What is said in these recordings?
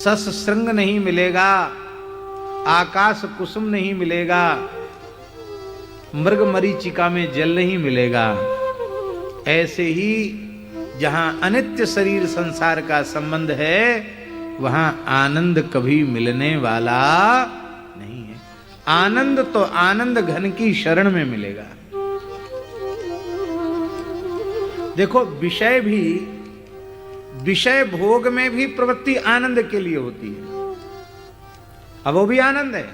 सस श्रृंग नहीं मिलेगा, आकाश कुसुम नहीं मिलेगा, मृग मरीचिका में जल नहीं मिलेगा। ऐसे ही जहां अनित्य शरीर संसार का संबंध है, वहां आनंद कभी मिलने वाला नहीं है। आनंद तो आनंद घन की शरण में मिलेगा। देखो, विषय भोग में भी प्रवृत्ति आनंद के लिए होती है। अब वो भी आनंद है,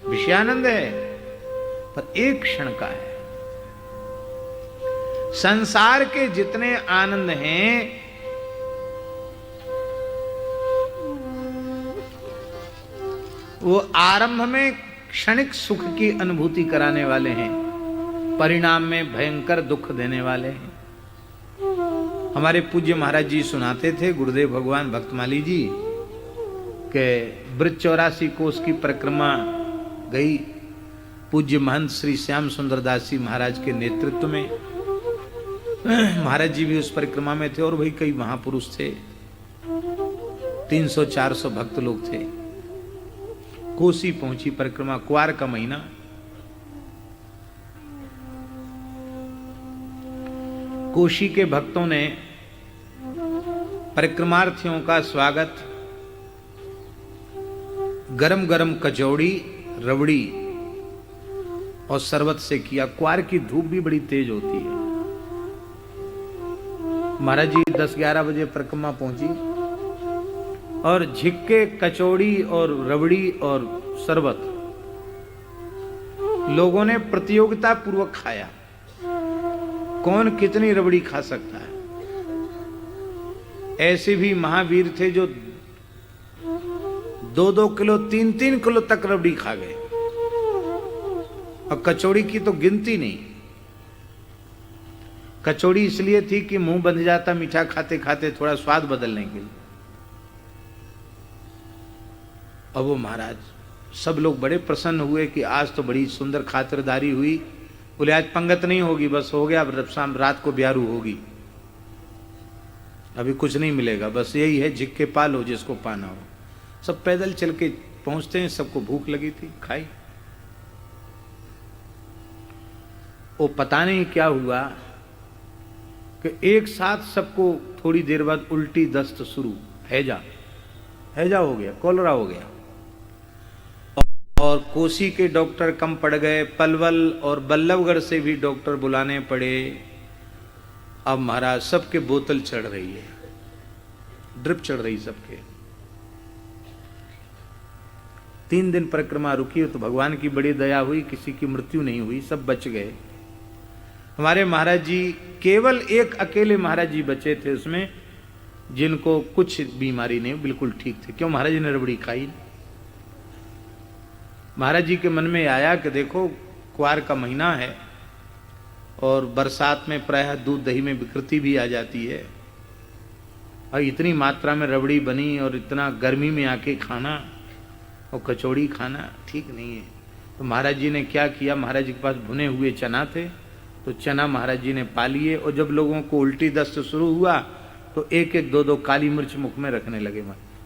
विषय आनंद है, पर एक क्षण का है। संसार के जितने आनंद हैं, वो आरंभ में क्षणिक सुख की अनुभूति कराने वाले हैं, परिणाम में भयंकर दुख देने वाले हैं। हमारे पूज्य महाराज जी सुनाते थे, गुरुदेव भगवान भक्तमाली जी के ब्रज 84 कोस की परिक्रमा गई पूज्य महंत श्री श्याम सुंदर दास जी महाराज के नेतृत्व में। महाराज जी भी उस परिक्रमा में थे और वही कई महापुरुष थे, 300-400 भक्त लोग थे। कोसी पहुंची परिक्रमा, कुआर का महीना। कोशी के भक्तों ने परिक्रमार्थियों का स्वागत गरम गरम कचौड़ी, रबड़ी और शरबत से किया। कुआर की धूप भी बड़ी तेज होती है। महाराज जी 10-11 बजे परिक्रमा पहुंची और झिक्के, कचौड़ी और रबड़ी और शरबत लोगों ने प्रतियोगिता पूर्वक खाया। कौन कितनी रबड़ी खा सकता है। ऐसे भी महावीर थे जो 2-2 किलो, 3-3 किलो तक रबड़ी खा गए, और कचौड़ी की तो गिनती नहीं। कचौड़ी इसलिए थी कि मुंह बंध जाता मीठा खाते खाते, थोड़ा स्वाद बदलने के लिए। और वो महाराज, सब लोग बड़े प्रसन्न हुए कि आज तो बड़ी सुंदर खातिरदारी हुई। बोले आज पंगत नहीं होगी, बस हो गया, अब शाम रात को ब्यारू होगी, अभी कुछ नहीं मिलेगा, बस यही है, झिक्के पालो जिसको पाना हो। सब पैदल चल के पहुंचते हैं, सबको भूख लगी थी, खाई। वो पता नहीं क्या हुआ कि एक साथ सबको थोड़ी देर बाद उल्टी दस्त शुरू, हैजा हो गया, कोलरा हो गया। और कोसी के डॉक्टर कम पड़ गए, पलवल और बल्लभगढ़ से भी डॉक्टर बुलाने पड़े। अब महाराज सबके बोतल चढ़ रही है, ड्रिप चढ़ रही सबके। 3 दिन परिक्रमा रुकी तो भगवान की बड़ी दया हुई, किसी की मृत्यु नहीं हुई, सब बच गए। हमारे महाराज जी, केवल एक अकेले महाराज जी बचे थे उसमें, जिनको कुछ बीमारी नहीं, बिल्कुल ठीक थे। क्यों? महाराज जी ने रबड़ी खाई। महाराज जी के मन में आया कि देखो, कुआर का महीना है और बरसात में प्रायः दूध दही में विकृति भी आ जाती है, और इतनी मात्रा में रबड़ी बनी और इतना गर्मी में आके खाना और कचौड़ी खाना ठीक नहीं है। तो महाराज जी ने क्या किया, महाराज जी के पास भुने हुए चना थे, तो चना महाराज जी ने पा लिए, और जब लोगों को उल्टी दस्त शुरू हुआ तो 1-1, 2-2 काली मिर्च मुख में रखने लगे।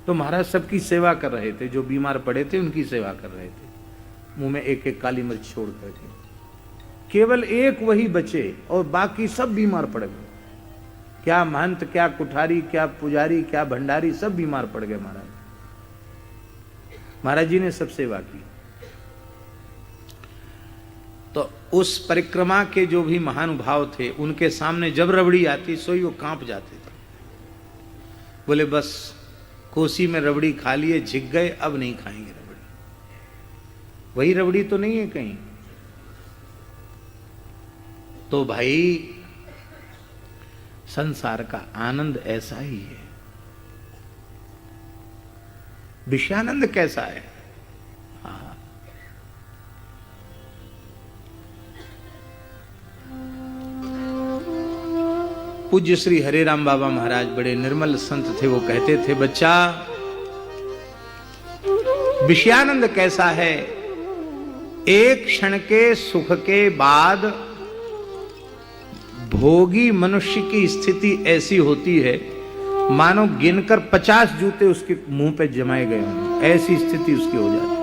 तो महाराज सबकी सेवा कर रहे थे, जो बीमार पड़े थे उनकी सेवा कर रहे थे, मुंह में 1-1 काली मिर्च छोड़ करके। केवल एक वही बचे और बाकी सब बीमार पड़ गए। क्या महंत, क्या कुठारी, क्या पुजारी, क्या भंडारी, सब बीमार पड़ गए। महाराज जी ने सब सेवा की। तो उस परिक्रमा के जो भी महानुभाव थे, उनके सामने जब रबड़ी आती सोई वो कांप जाते थे। बोले बस कोसी में रबड़ी खा लिए, झिक गए, अब नहीं खाएंगे रबड़ी। वही रबड़ी तो नहीं है कहीं। तो भाई, संसार का आनंद ऐसा ही है। विषयानंद कैसा है? हाँ, पूज्य श्री हरिराम बाबा महाराज बड़े निर्मल संत थे। वो कहते थे, बच्चा, विषयानंद कैसा है? एक क्षण के सुख के बाद भोगी मनुष्य की स्थिति ऐसी होती है मानो गिनकर 50 जूते उसके मुंह पे जमाए गए हों, ऐसी स्थिति उसकी हो जाती।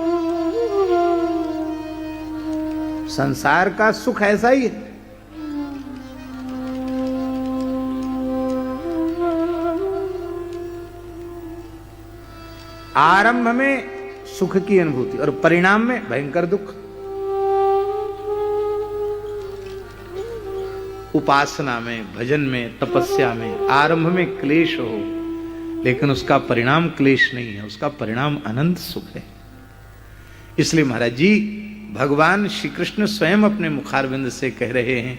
संसार का सुख ऐसा ही है। आरंभ में सुख की अनुभूति और परिणाम में भयंकर दुख। उपासना में, भजन में, तपस्या में आरंभ में क्लेश हो, लेकिन उसका परिणाम क्लेश नहीं है, उसका परिणाम अनंत सुख है। इसलिए महाराज जी भगवान श्री कृष्ण स्वयं अपने मुखारविंद से कह रहे हैं,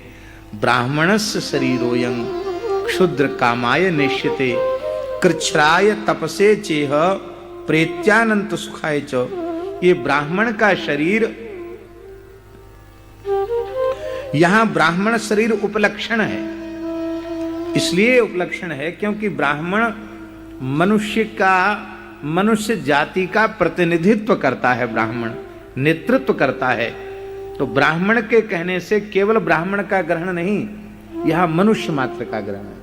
ब्राह्मणस्य शरीरोयं क्षुद्र कामाय नेष्यते कृच्छ्राय तपसे चेह प्रेत्यानंत सुखाय च। ये ब्राह्मण का शरीर, यहां ब्राह्मण शरीर उपलक्षण है। इसलिए उपलक्षण है क्योंकि ब्राह्मण मनुष्य जाति का प्रतिनिधित्व करता है, ब्राह्मण नेतृत्व करता है। तो ब्राह्मण के कहने से केवल ब्राह्मण का ग्रहण नहीं, यहां मनुष्य मात्र का ग्रहण है।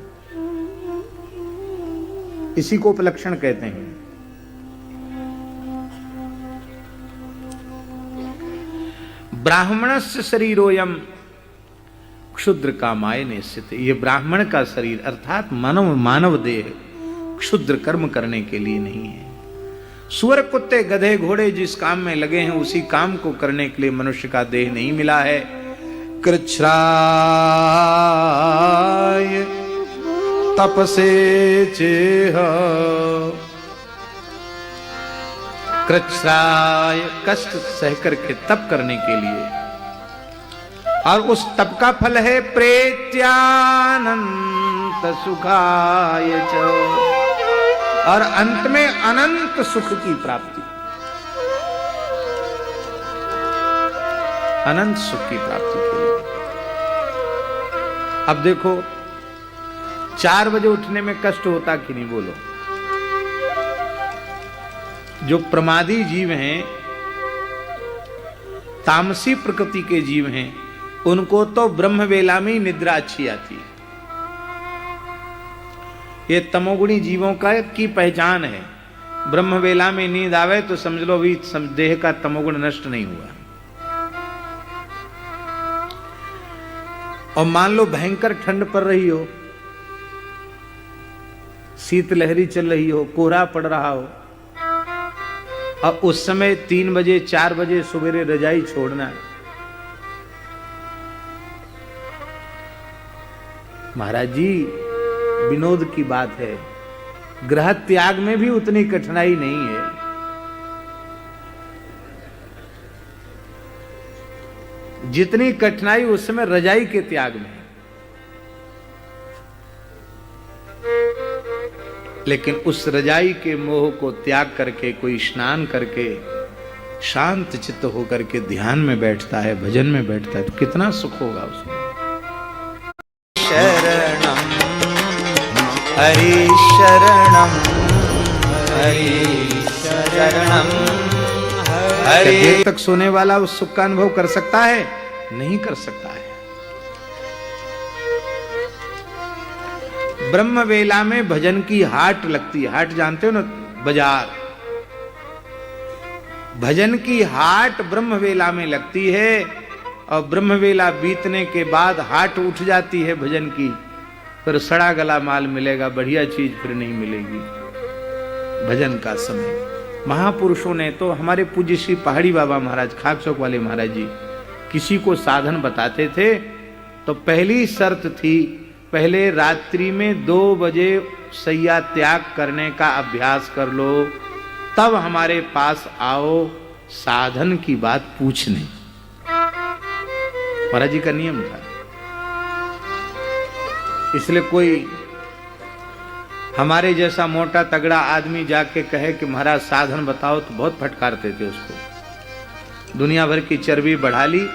इसी को उपलक्षण कहते हैं। ब्राह्मणस्य शरीरोयम क्षुद्र कामाय नेष्यते। ये ब्राह्मण का शरीर अर्थात मानव देह क्षुद्र कर्म करने के लिए नहीं है। सुअर कुत्ते गधे घोड़े जिस काम में लगे हैं उसी काम को करने के लिए मनुष्य का देह नहीं मिला है। कृच्छ्राय तपसे चेह, कृच्छ्राय कष्ट सहकर के तप करने के लिए, और उस तप का फल है प्रेत्यानंत सुखाय च, और अंत में अनंत सुख की प्राप्ति, अनंत सुख की प्राप्ति के लिए। अब देखो 4 बजे उठने में कष्ट होता कि नहीं, बोलो। जो प्रमादी जीव हैं, तामसी प्रकृति के जीव हैं, उनको तो ब्रह्म वेला में निद्रा अच्छी आती है। ये तमोगुणी जीवों का की पहचान है। ब्रह्म वेला में नींद आवे तो समझ लो भी देह का तमोगुण नष्ट नहीं हुआ। और मान लो भयंकर ठंड पड़ रही हो, शीतलहरी चल रही हो, कोहरा पड़ रहा हो, अब उस समय 3 बजे 4 बजे सवेरे रजाई छोड़ना है। महाराज जी विनोद की बात है, ग्रह त्याग में भी उतनी कठिनाई नहीं है। जितनी कठिनाई उस समय रजाई के त्याग में है। लेकिन उस रजाई के मोह को त्याग करके कोई स्नान करके शांत चित्त होकर के ध्यान में बैठता है, भजन में बैठता है, तो कितना सुख होगा उसमें। शरणम हरि शरणम हरि शरणम हरि। देर तक सोने वाला उस सुख का अनुभव कर सकता है? नहीं कर सकता है। ब्रह्म वेला में भजन की हाट लगती है। हाट जानते हो ना, बाजार। भजन की हाट ब्रह्म वेला में लगती है, और ब्रह्म वेला बीतने के बाद हाट उठ जाती है भजन की। फिर सड़ा गला माल मिलेगा, बढ़िया चीज फिर नहीं मिलेगी। भजन का समय महापुरुषों ने तो, हमारे पूज्य श्री पहाड़ी बाबा महाराज, खाक चौक वाले महाराज जी, किसी को साधन बताते थे तो पहली शर्त थी, पहले रात्रि में 2 बजे सैया त्याग करने का अभ्यास कर लो, तब हमारे पास आओ साधन की बात पूछने। महाराज जी का नियम था। इसलिए कोई हमारे जैसा मोटा तगड़ा आदमी जाके कहे कि महाराज साधन बताओ, तो बहुत फटकारते थे उसको। दुनिया भर की चर्बी बढ़ा ली,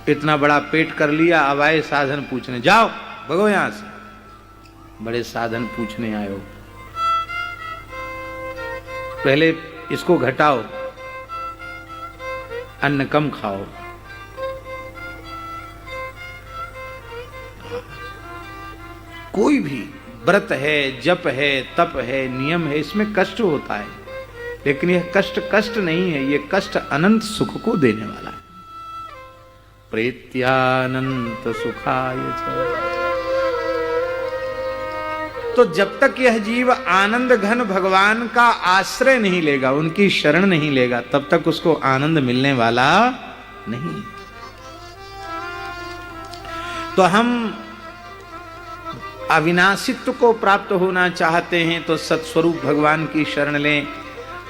इतना बड़ा पेट कर लिया, अब आए साधन पूछने। जाओ भगो यहां से, बड़े साधन पूछने आए हो। पहले इसको घटाओ, अन्न कम खाओ। कोई भी व्रत है, जप है, तप है, नियम है, इसमें कष्ट होता है, लेकिन यह कष्ट कष्ट नहीं है, यह कष्ट अनंत सुख को देने वाला है। प्रेत्यानंत सुखाय च। तो जब तक यह जीव आनंद घन भगवान का आश्रय नहीं लेगा, उनकी शरण नहीं लेगा, तब तक उसको आनंद मिलने वाला नहीं। तो हम अविनाशित्व को प्राप्त होना चाहते हैं तो सत्स्वरूप भगवान की शरण लें।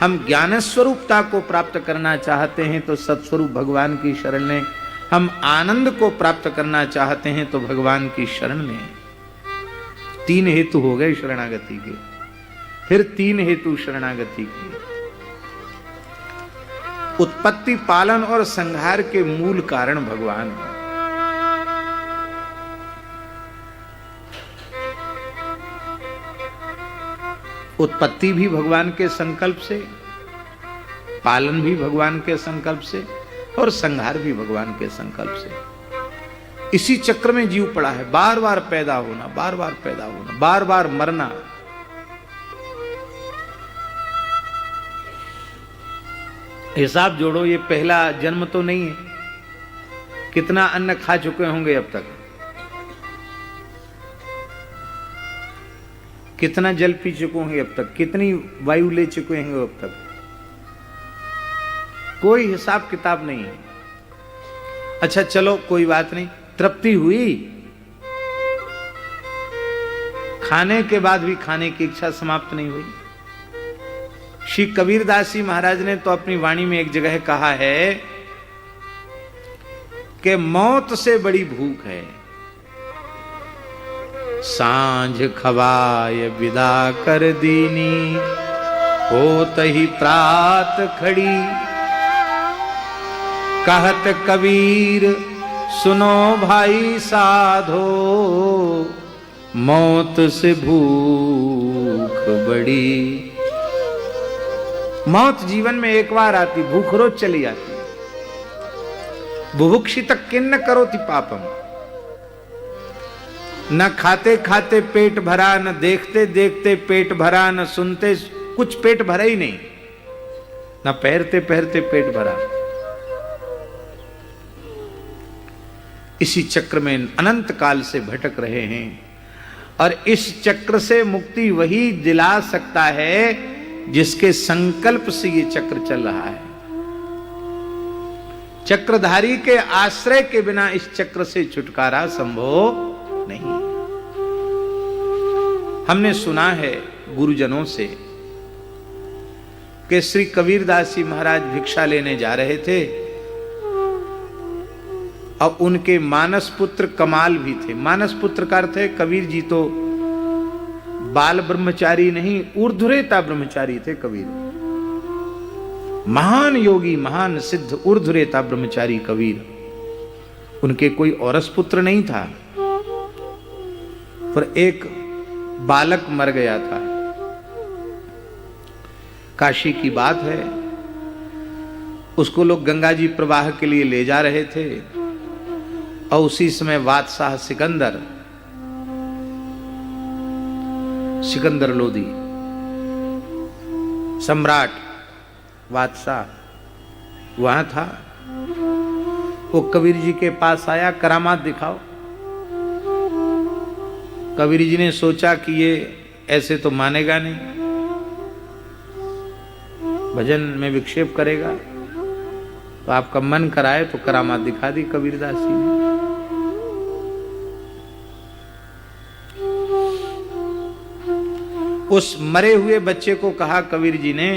हम ज्ञान स्वरूपता को प्राप्त करना चाहते हैं तो सत्स्वरूप भगवान की शरण लें। हम आनंद को प्राप्त करना चाहते हैं तो भगवान की शरण लें। 3 हेतु हो गए शरणागति के, फिर 3 हेतु शरणागति के। उत्पत्ति, पालन और संहार के मूल कारण भगवान है। उत्पत्ति भी भगवान के संकल्प से, पालन भी भगवान के संकल्प से, और संहार भी भगवान के संकल्प से। इसी चक्र में जीव पड़ा है, बार बार पैदा होना, बार बार पैदा होना, बार बार मरना। हिसाब जोड़ो, ये पहला जन्म तो नहीं है। कितना अन्न खा चुके होंगे अब तक, कितना जल पी चुके होंगे अब तक, कितनी वायु ले चुके होंगे अब तक, कोई हिसाब किताब नहीं है। अच्छा चलो कोई बात नहीं, तृप्ति हुई, खाने के बाद भी खाने की इच्छा समाप्त नहीं हुई। श्री कबीरदास जी महाराज ने तो अपनी वाणी में एक जगह कहा है कि मौत से बड़ी भूख है। सांझ खवाय विदा कर दीनी, होत ही प्रात खड़ी। कहत कबीर सुनो भाई साधो, मौत से भूख बड़ी। मौत जीवन में एक बार आती, भूख रोज चली आती। बुभुक्षित किन्न करोति पापम। न खाते खाते पेट भरा, न देखते देखते पेट भरा, न सुनते कुछ पेट भरा ही नहीं, न पहरते पहरते पेट भरा। इसी चक्र में अनंत काल से भटक रहे हैं, और इस चक्र से मुक्ति वही दिला सकता है जिसके संकल्प से ये चक्र चल रहा है। चक्रधारी के आश्रय के बिना इस चक्र से छुटकारा संभव नहीं। हमने सुना है गुरुजनों से कि श्री कबीरदास जी महाराज भिक्षा लेने जा रहे थे, और उनके मानस पुत्र कमाल भी थे। मानस पुत्र का अर्थ है, कबीर जी तो बाल ब्रह्मचारी नहीं, ऊर्ध्वरेता ब्रह्मचारी थे कबीर। महान योगी, महान सिद्ध ऊर्ध्वरेता ब्रह्मचारी कबीर। उनके कोई औरस पुत्र नहीं था, पर एक बालक मर गया था। काशी की बात है, उसको लोग गंगा जी प्रवाह के लिए ले जा रहे थे, और उसी समय बादशाह सिकंदर लोदी, सम्राट बादशाह वहां था। वो कबीर जी के पास आया, करामात दिखाओ। कबीर जी ने सोचा कि ये ऐसे तो मानेगा नहीं, भजन में विक्षेप करेगा, तो आपका मन कराए तो करामात दिखा दी कबीरदास जी ने। उस मरे हुए बच्चे को कहा कबीर जी ने,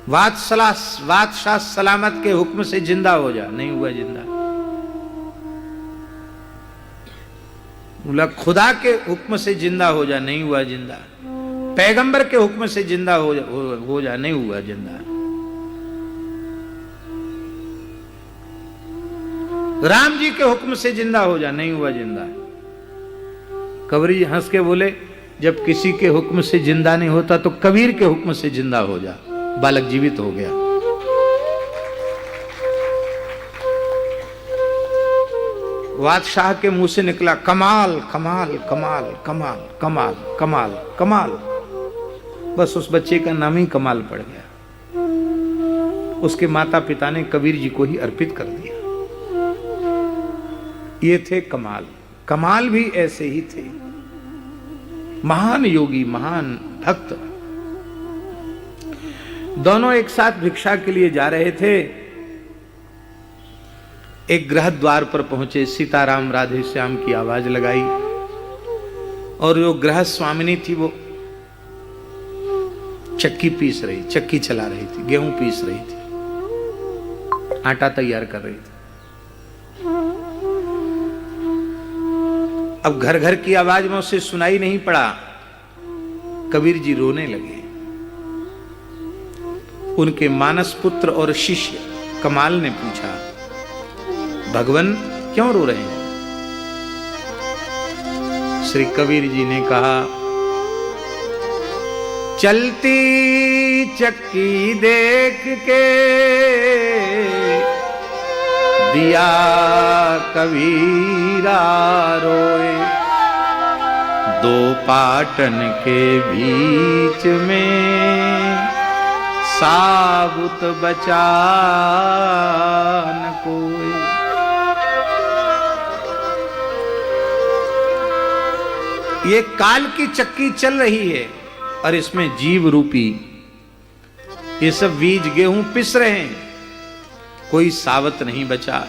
बादशाह सलामत के हुक्म से जिंदा हो जा। नहीं हुआ जिंदा। बोला खुदा के हुक्म से जिंदा हो जा। नहीं हुआ जिंदा। पैगंबर के हुक्म से जिंदा हो जा। नहीं हुआ जिंदा। राम जी के हुक्म से जिंदा हो जा। नहीं हुआ जिंदा। कबीर जी हंस के बोले, जब किसी के हुक्म से जिंदा नहीं होता तो कबीर के हुक्म से जिंदा हो जा। बालक जीवित हो गया। बादशाह के मुंह से निकला कमाल कमाल कमाल कमाल कमाल कमाल कमाल। बस उस बच्चे का नाम ही कमाल पड़ गया। उसके माता पिता ने कबीर जी को ही अर्पित कर दिया। ये थे कमाल। कमाल भी ऐसे ही थे, महान योगी, महान भक्त। दोनों एक साथ भिक्षा के लिए जा रहे थे। एक गृह द्वार पर पहुंचे, सीताराम राधे श्याम की आवाज लगाई और जो गृह स्वामिनी थी वो चक्की पीस रही, चक्की चला रही थी, गेहूं पीस रही थी, आटा तैयार कर रही थी। अब घर घर की आवाज में उसे सुनाई नहीं पड़ा। कबीर जी रोने लगे। उनके मानस पुत्र और शिष्य कमाल ने पूछा, भगवान क्यों रो रहे हैं? श्री कबीर जी ने कहा, चलती चक्की देख के दिया कबीरा रोए, दो पाटन के बीच में साबुत बचा न कोई। ये काल की चक्की चल रही है और इसमें जीव रूपी ये सब बीज गेहूं पिस रहे हैं, कोई सावत नहीं बचा।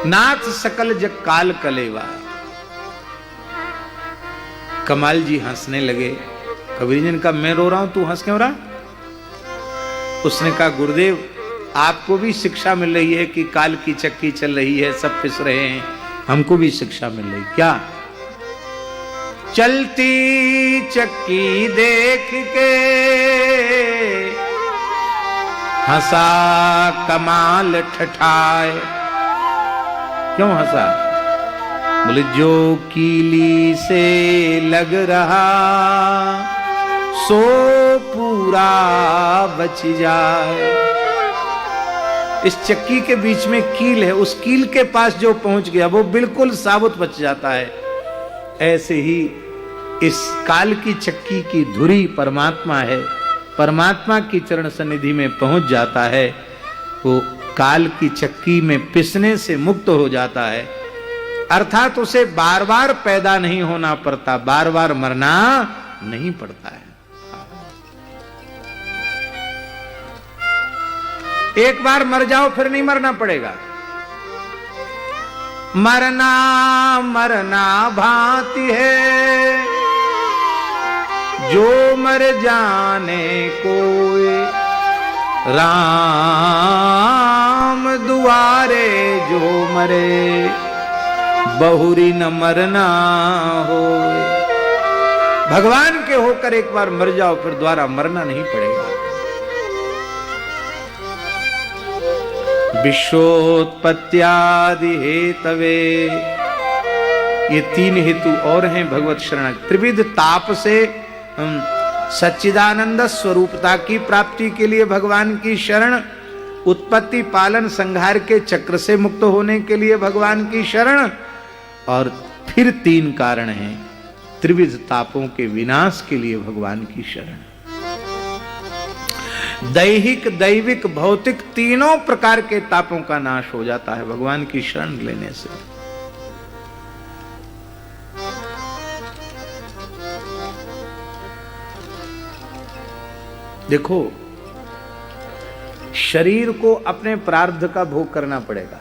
नाथ सकल जग काल कलेवा। कमाल जी हंसने लगे। कबीर जी ने कहा, मैं रो रहा हूं, तू हंस क्यों रहा? उसने कहा, गुरुदेव आपको भी शिक्षा मिल रही है कि काल की चक्की चल रही है, सब पिस रहे हैं, हमको भी शिक्षा मिल रही। क्या? चलती चक्की देख के हंसा कमाल ठठाए। क्यों हंसा? बोले, जो कीली से लग रहा सो पूरा बच जाए। इस चक्की के बीच में कील है, उस कील के पास जो पहुंच गया वो बिल्कुल साबुत बच जाता है। ऐसे ही इस काल की चक्की की धुरी परमात्मा है। परमात्मा की चरण सन्निधि में पहुंच जाता है, वो काल की चक्की में पिसने से मुक्त हो जाता है। अर्थात उसे बार बार पैदा नहीं होना पड़ता, बार बार मरना नहीं पड़ता है। एक बार मर जाओ फिर नहीं मरना पड़ेगा। मरना मरना भांति है, जो मर जाने कोई, राम दुआरे जो मरे, बहुरी न मरना हो। भगवान के होकर एक बार मर जाओ फिर दोबारा मरना नहीं पड़ेगा। विश्वोत्पत्त्यादि हेतवे, ये तीन हेतु और हैं भगवत शरण। त्रिविध ताप से सच्चिदानंद स्वरूपता की प्राप्ति के लिए भगवान की शरण, उत्पत्ति पालन संहार के चक्र से मुक्त होने के लिए भगवान की शरण, और फिर तीन कारण हैं त्रिविध तापों के विनाश के लिए भगवान की शरण। दैहिक दैविक भौतिक तीनों प्रकार के तापों का नाश हो जाता है भगवान की शरण लेने से। देखो, शरीर को अपने प्रारब्ध का भोग करना पड़ेगा।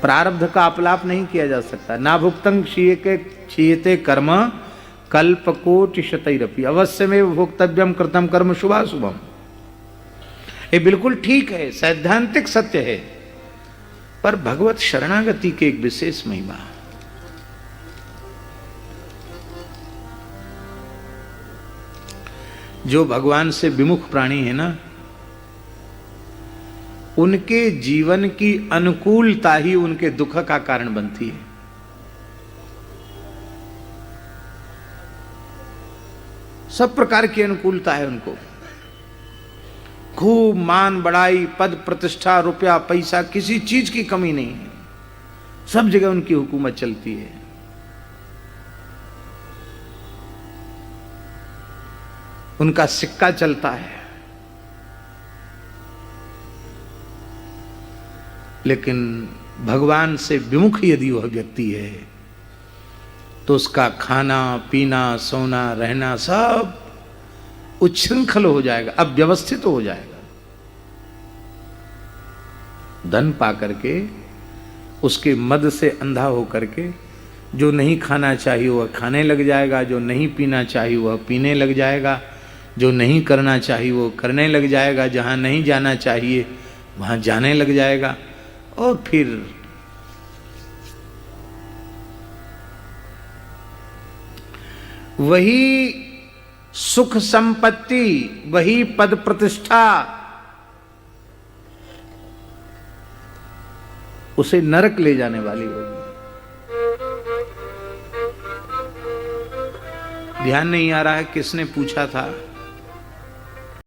प्रारब्ध का अपलाप नहीं किया जा सकता। ना भुक्तं क्षीयते कर्म कल्पकोटि शतैरपि अवश्यमेव भोक्तव्यम कृतं कर्म शुभाशुभम। ये बिल्कुल ठीक है, सैद्धांतिक सत्य है, पर भगवत शरणागति के एक विशेष महिमा। जो भगवान से विमुख प्राणी है ना, उनके जीवन की अनुकूलता ही उनके दुख का कारण बनती है। सब प्रकार की अनुकूलता है उनको। खूब मान बढ़ाई, पद प्रतिष्ठा, रुपया पैसा, किसी चीज की कमी नहीं है, सब जगह उनकी हुकूमत चलती है। उनका सिक्का चलता है। लेकिन भगवान से विमुख यदि वह व्यक्ति है तो उसका खाना पीना सोना रहना सब उच्छृंखल हो जाएगा, अव्यवस्थित हो जाएगा। धन पा करके उसके मद से अंधा हो करके जो नहीं खाना चाहिए वह खाने लग जाएगा, जो नहीं पीना चाहिए वह पीने लग जाएगा, जो नहीं करना चाहिए वो करने लग जाएगा, जहाँ नहीं जाना चाहिए वहाँ जाने लग जाएगा। और फिर वही सुख संपत्ति, वही पद प्रतिष्ठा उसे नरक ले जाने वाली होगी। ध्यान नहीं आ रहा है किसने पूछा था,